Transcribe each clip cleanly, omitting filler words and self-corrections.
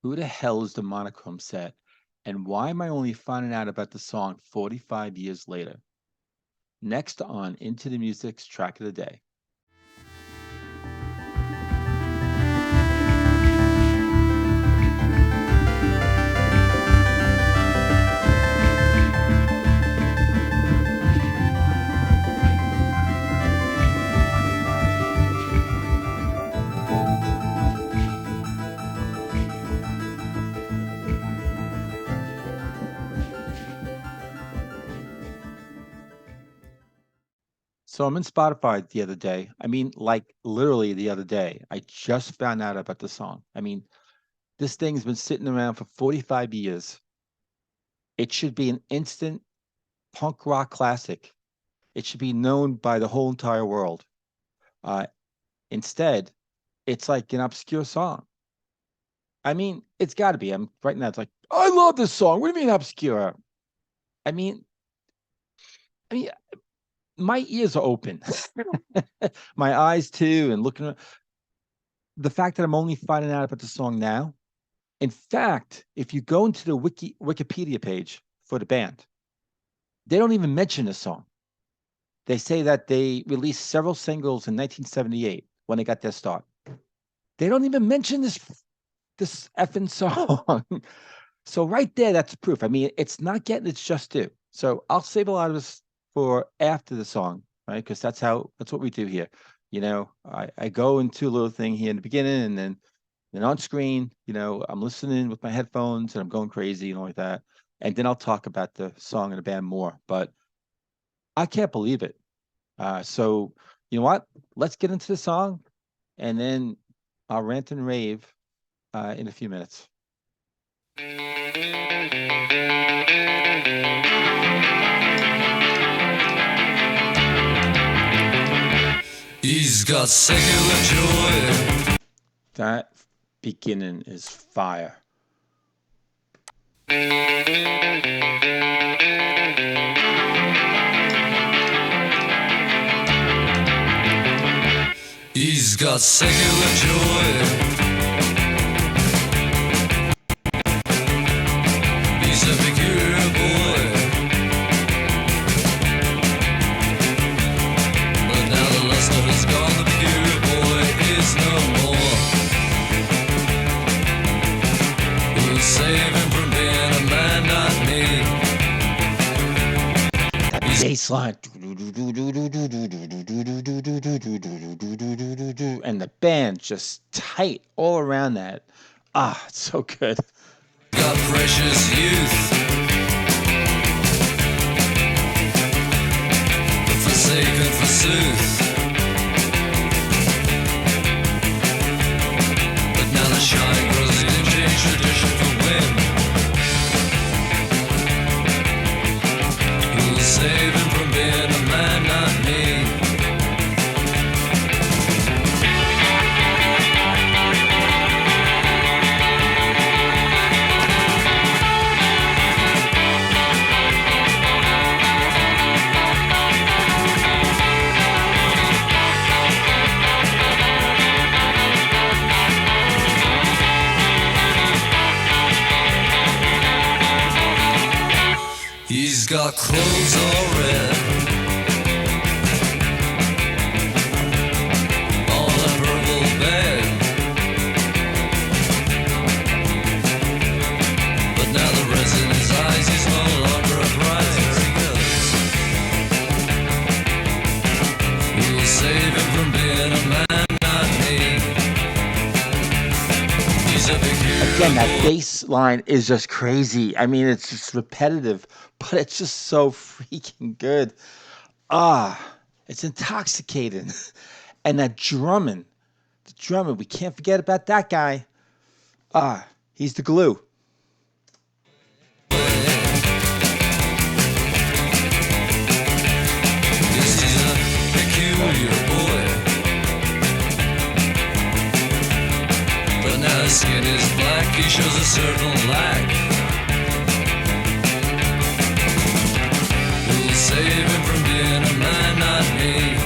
Who the hell is the Monochrome set? And why am I only finding out about the song 45 years later? Next on Into the Music's track of the day. So I'm in Spotify the other day. I mean, like literally the other day. I just found out about the song. I mean, this thing's been sitting around for 45 years. It should be an instant punk rock classic. It should be known by the whole entire world. Uh, Instead, it's like an obscure song. I mean, it's got to be. I'm right now. It's like I love this song. What do you mean obscure? I mean, I mean, my ears are open, my eyes too, and looking. The fact that I'm only finding out about the song now. In fact, if you go into the Wikipedia page for the band, they don't even mention the song. They say that they released several singles in 1978 when they got their start. They don't even mention this effing song. So right there, that's proof. I mean, it's not getting its just due. So I'll save a lot of this for after the song, right? Because that's what we do here. You know, I go into a little thing here in the beginning, and then on screen, you know, I'm listening with my headphones and I'm going crazy and all like that. And then I'll talk about the song and the band more. But I can't believe it. So you know what? Let's get into the song, and then I'll rant and rave in a few minutes. He's got secular joy. That beginning is fire. He's got secular joy. He's a peculiar boy. But now the luster is gone, the peculiar boy is no more. Who'll save him from being a man, not me? That bass line. And the band just tight all around that. Ah, it's so good. Got precious youth, forsaken forsooth. But now the shine grows in change tradition for whim. Who'll save him from being a man, not me? He's got clothes all red, on a purple bed. But now the rest in his eyes, he's no longer a prize. Who'll save him from being a man, not me? He's a peculiar Again, that boy. bass line is just crazy. I mean, it's just repetitive, but it's just so freaking good. Ah, it's intoxicating. And that drumming, the drummer, we can't forget about that guy. Ah, he's the glue. Yes, he's a peculiar boy. But now his skin is black, he shows a certain lack. Who'll save him from being a man, not me?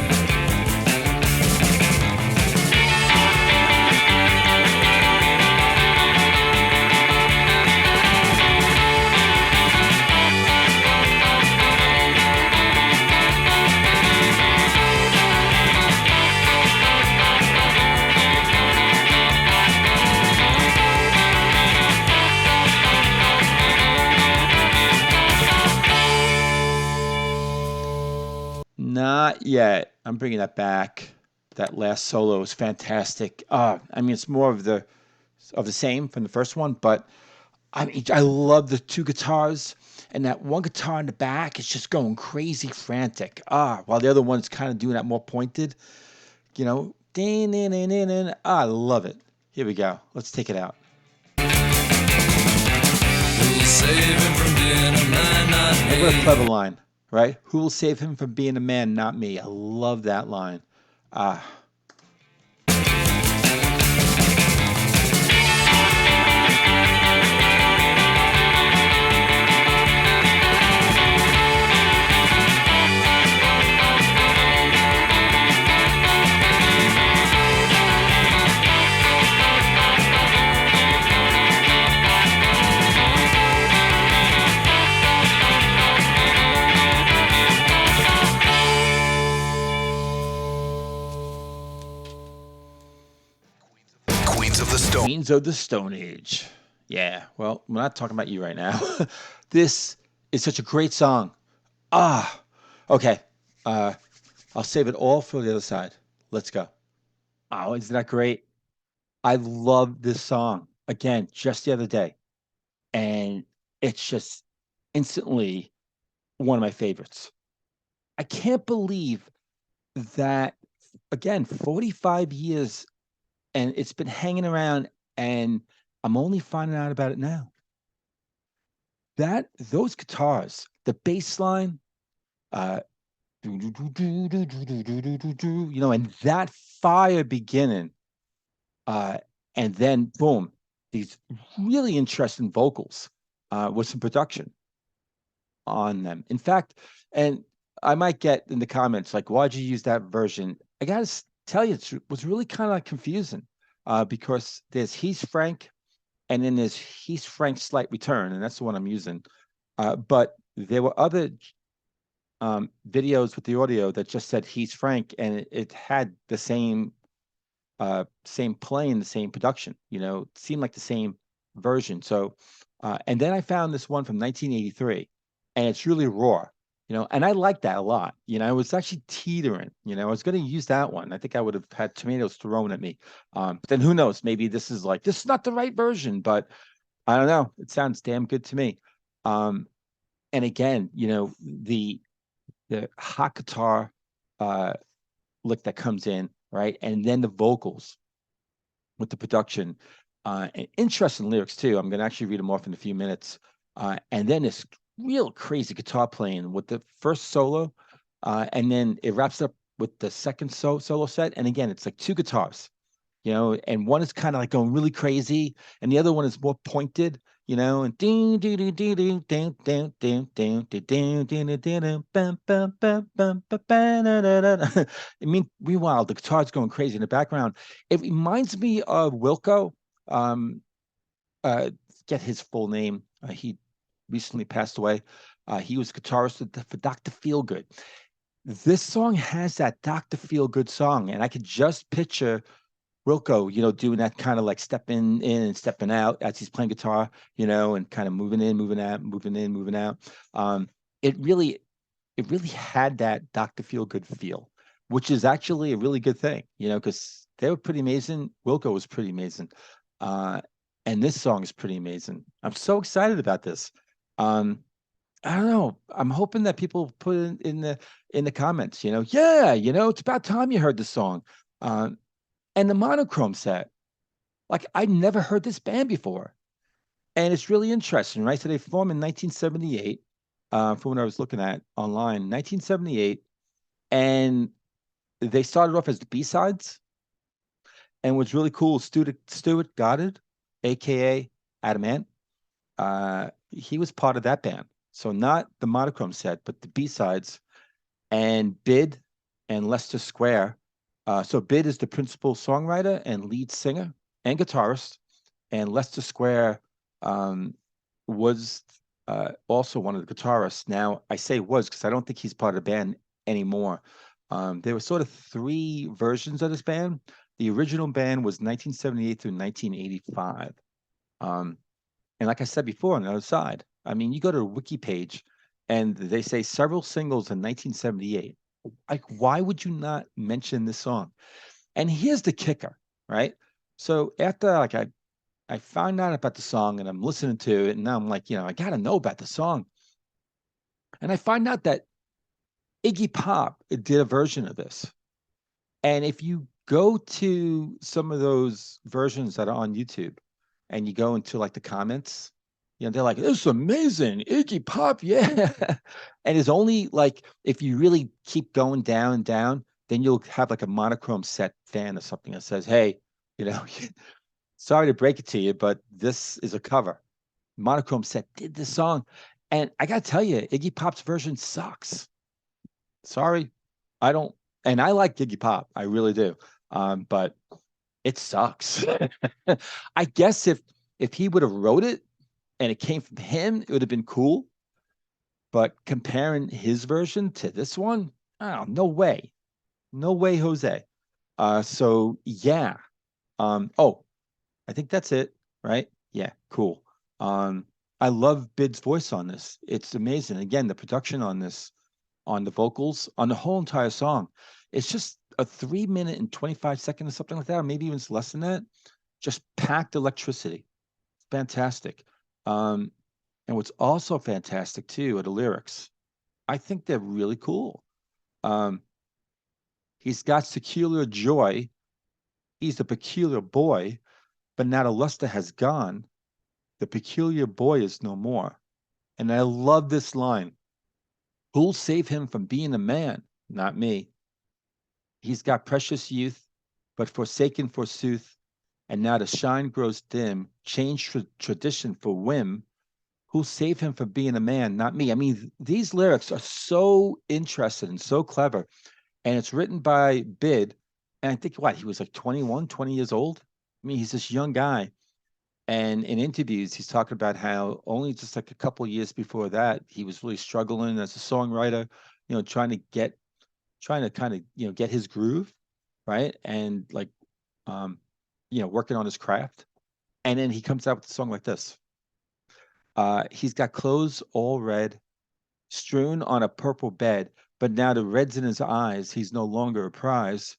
Not yet. I'm bringing that back. That last solo is fantastic. I mean, it's more of the same from the first one, but I mean, I love the two guitars, and that one guitar in the back is just going crazy frantic. While the other one's kind of doing that more pointed, you know. Din, din, din, din, din. I love it. Here we go. Let's take it out. Who'll save him from being a man, not And what a me? clever line, right? Who will save him from being a man, not me? I love that line. Ah. Queens of the Stone. Queens of the Stone Age. Yeah, well, we're not talking about you right now. This is such a great song. Okay. Uh, I'll save it all for the other side. Let's go. Oh, isn't that great? I love this song. Again, just the other day. And it's just instantly one of my favorites. I can't believe that, again, 45 years and it's been hanging around and I'm only finding out about it now. Those guitars, the bass line, uh, and that fire beginning, uh, and then boom, these really interesting vocals with some production on them. In fact, and I might get in the comments like, "Why'd you use that version?" I gotta tell you, it was really kind of confusing because there's He's Frank, and then there's He's Frank's Slight Return, and that's the one I'm using. But there were other videos with the audio that just said He's Frank, and it had the same playing, the same production. It seemed like the same version. So, and then I found this one from 1983, and it's really raw. And I like that a lot. I was actually teetering. I was going to use that one. I think I would have had tomatoes thrown at me. But then who knows? Maybe this is not the right version, but I don't know. It sounds damn good to me. And again, the hot guitar lick that comes in, right? And then the vocals with the production. And interesting lyrics too. I'm going to actually read them off in a few minutes. And then this real crazy guitar playing with the first solo, and then it wraps up with the second solo set. And again, it's like two guitars, and one is kind of like going really crazy, and the other one is more pointed, and ding ding ding ding ding ding ding ding ding ding ding ding bam bam bam bam bam. I mean, meanwhile, the guitar's going crazy in the background. It reminds me of Wilco. Um, get his full name. He recently passed away. He was guitarist for Dr. Feelgood. This song has that Dr. Feelgood song, and I could just picture Wilco, doing that kind of like stepping in and stepping out as he's playing guitar, and kind of moving in, moving out, moving in, moving out. It really had that Dr. Feelgood feel, which is actually a really good thing, because they were pretty amazing. Wilco was pretty amazing. And this song is pretty amazing. I'm so excited about this. I don't know. I'm hoping that people put it in the comments, yeah, it's about time you heard the song. And the Monochrome set, like I never heard this band before. And it's really interesting, right? So they formed in 1978, from what I was looking at online, 1978. And they started off as the B-sides. And what's really cool, Stuart Goddard, a.k.a. Adam Ant, he was part of that band. So not the Monochrome set, but the B-sides. And Bid and Lester Square. So Bid is the principal songwriter and lead singer and guitarist, and Lester Square was also one of the guitarists. Now I say was because I don't think he's part of the band anymore. There were sort of three versions of this band. The original band was 1978 through 1985. And like I said before, on the other side, I mean, you go to the wiki page, and they say several singles in 1978. Like, why would you not mention this song? And here's the kicker, right? So after like I found out about the song and I'm listening to it, and now I'm like, I gotta know about the song. And I find out that Iggy Pop did a version of this. And if you go to some of those versions that are on YouTube and you go into like the comments, they're like, this is amazing. Iggy Pop, yeah. And it's only like if you really keep going down and down, then you'll have like a monochrome set fan or something that says, hey, you know, sorry to break it to you, but this is a cover. Monochrome set did this song. And I gotta tell you, Iggy Pop's version sucks. Sorry. I don't, and I like Iggy Pop. I really do. But it sucks. I guess if he would have wrote it and it came from him, it would have been cool. But comparing his version to this one, oh, no way. No way, Jose. So yeah. Oh, I think that's it, right? Yeah, cool. Um, I love Bid's voice on this. It's amazing. Again, the production on this, on the vocals, on the whole entire song, it's just a 3 minute and 25 seconds or something like that, or maybe even less than that. Just packed electricity. Fantastic. Um, and what's also fantastic too are the lyrics. I think they're really cool. Um, he's got secular joy. He's a peculiar boy, but now the luster has gone. The peculiar boy is no more. And I love this line. Who'll save him from being a man? Not me. He's got precious youth, but forsaken forsooth. And now the shine grows dim, change tradition for whim. Who'll save him from being a man? Not me. I mean, these lyrics are so interesting and so clever. And it's written by Bid. And I think what, he was like 21, 20 years old. I mean, he's this young guy. And in interviews, he's talking about how only just like a couple years before that, he was really struggling as a songwriter, trying to kind of, get his groove, right? And like, um, working on his craft. And then he comes out with a song like this. He's got clothes all red, strewn on a purple bed, but now the red's in his eyes. He's no longer a prize.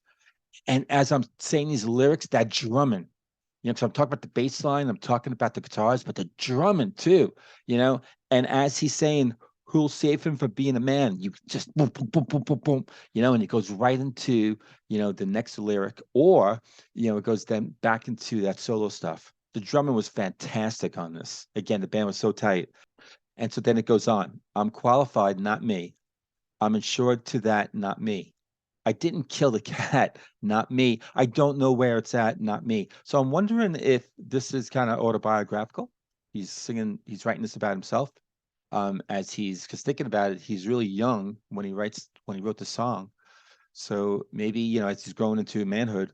And as I'm saying these lyrics, that drumming, so I'm talking about the bass line, I'm talking about the guitars, but the drumming too, And as he's saying, who'll save him from being a man? You just boom, boom, boom, boom, boom, boom, and it goes right into, the next lyric, or, it goes then back into that solo stuff. The drumming was fantastic on this. Again, the band was so tight. And so then it goes on. I'm qualified, not me. I'm insured to that, not me. I didn't kill the cat, not me. I don't know where it's at, not me. So I'm wondering if this is kind of autobiographical. He's writing this about himself. Because thinking about it, he's really young when he wrote the song. So maybe, as he's growing into manhood,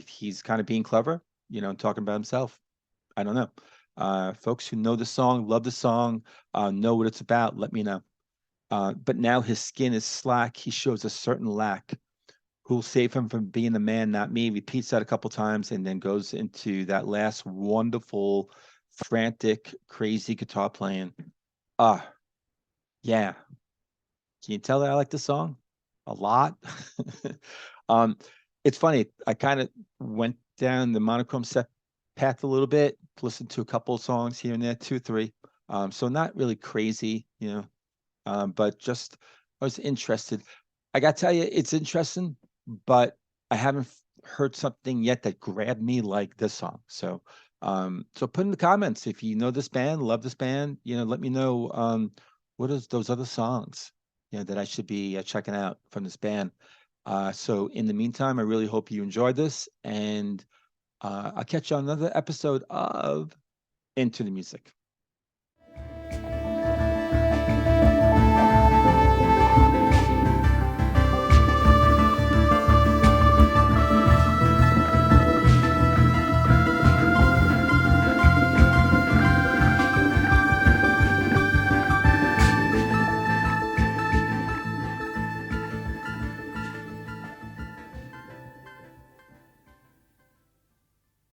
he's kind of being clever, and talking about himself. I don't know. Folks who know the song, love the song, know what it's about, let me know. But now his skin is slack. He shows a certain lack. Who'll save him from being a man, not me? Repeats that a couple times and then goes into that last wonderful, frantic, crazy guitar playing. Ah, yeah. Can you tell that I like the song? A lot. um, it's funny. I kind of went down the monochrome set path a little bit, listened to a couple of songs here and there, two, three. So not really crazy, but just I was interested. I got to tell you, it's interesting, but I haven't heard something yet that grabbed me like this song. So put in the comments if you know this band, love this band. Let me know what is those other songs, that I should be checking out from this band. So in the meantime, I really hope you enjoyed this, and I'll catch you on another episode of Into the Music.